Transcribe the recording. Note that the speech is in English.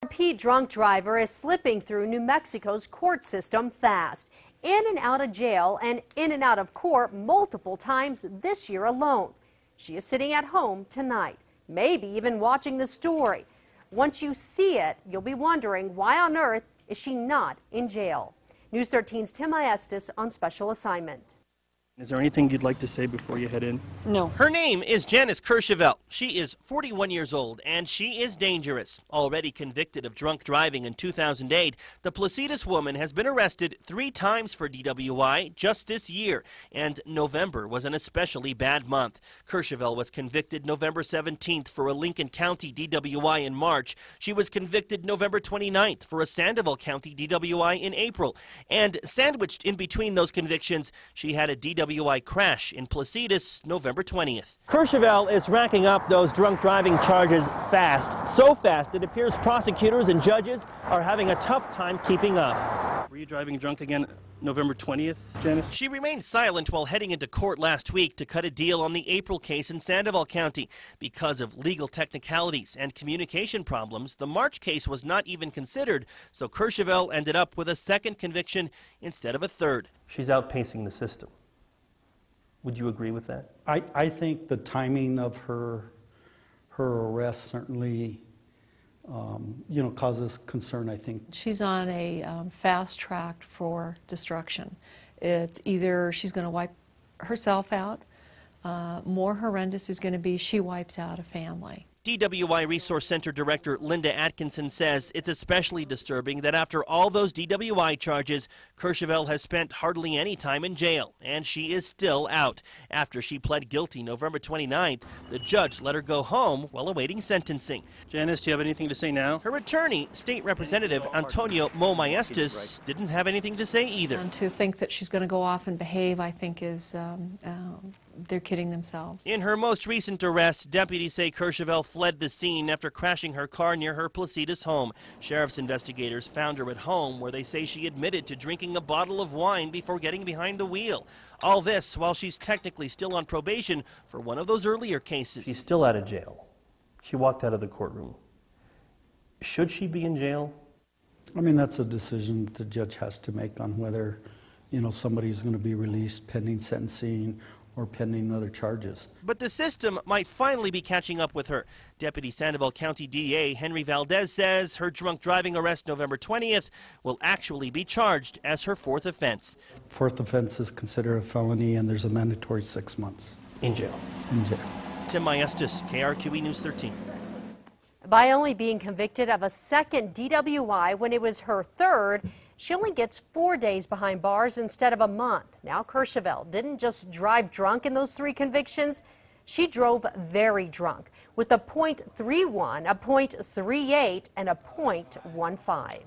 A repeat drunk driver is slipping through New Mexico's court system fast, in and out of jail and in and out of court multiple times this year alone. She is sitting at home tonight, maybe even watching the story. Once you see it, you'll be wondering why on earth is she not in jail. News 13's Tim Iestis on special assignment. Is there anything you'd like to say before you head in? No. Her name is Janice Courchevel. She is 41 years old, and she is dangerous. Already convicted of drunk driving in 2008, the Placitas woman has been arrested 3 times for DWI just this year, and November was an especially bad month. Courchevel was convicted November 17th for a Lincoln County DWI in March. She was convicted November 29th for a Sandoval County DWI in April. And sandwiched in between those convictions, she had a DWI crash in Placitas November 20th. Courchevel is racking up those drunk driving charges fast. So fast it appears prosecutors and judges are having a tough time keeping up. Were you driving drunk again November 20th, Janice? She remained silent while heading into court last week to cut a deal on the April case in Sandoval County. Because of legal technicalities and communication problems, the March case was not even considered, so Courchevel ended up with a second conviction instead of a third. She's outpacing the system. Would you agree with that? I think the timing of her arrest certainly, causes concern, I think. She's on a fast track for destruction. It's either she's going to wipe herself out, more horrendous is going to be she wipes out a family. DWI Resource Center Director Linda Atkinson says it's especially disturbing that after all those DWI charges, Courchevel has spent hardly any time in jail, and she is still out. After she pled guilty November 29th, the judge let her go home while awaiting sentencing. Janice, do you have anything to say now? Her attorney, State Representative Antonio Maestas, didn't have anything to say either. And to think that she's going to go off and behave, I think, is they're kidding themselves. In her most recent arrest, deputies say Courchevel fled the scene after crashing her car near her Placitas home. Sheriff's investigators found her at home, where they say she admitted to drinking a bottle of wine before getting behind the wheel. All this while she's technically still on probation for one of those earlier cases. She's still out of jail. She walked out of the courtroom. Should she be in jail? I mean, that's a decision that the judge has to make on whether, somebody's going to be released pending sentencing or pending other charges. But the system might finally be catching up with her. Deputy Sandoval County DA Henry Valdez says her drunk driving arrest November 20th will actually be charged as her 4th offense. 4th offense is considered a felony, and there's a mandatory 6 months. In jail. In jail. Tim Iestis, KRQE News 13. By only being convicted of a second DWI when it was her third, she only gets 4 days behind bars instead of a month. Now, Courchevel didn't just drive drunk in those 3 convictions. She drove very drunk with a .31, a .38, and a .15.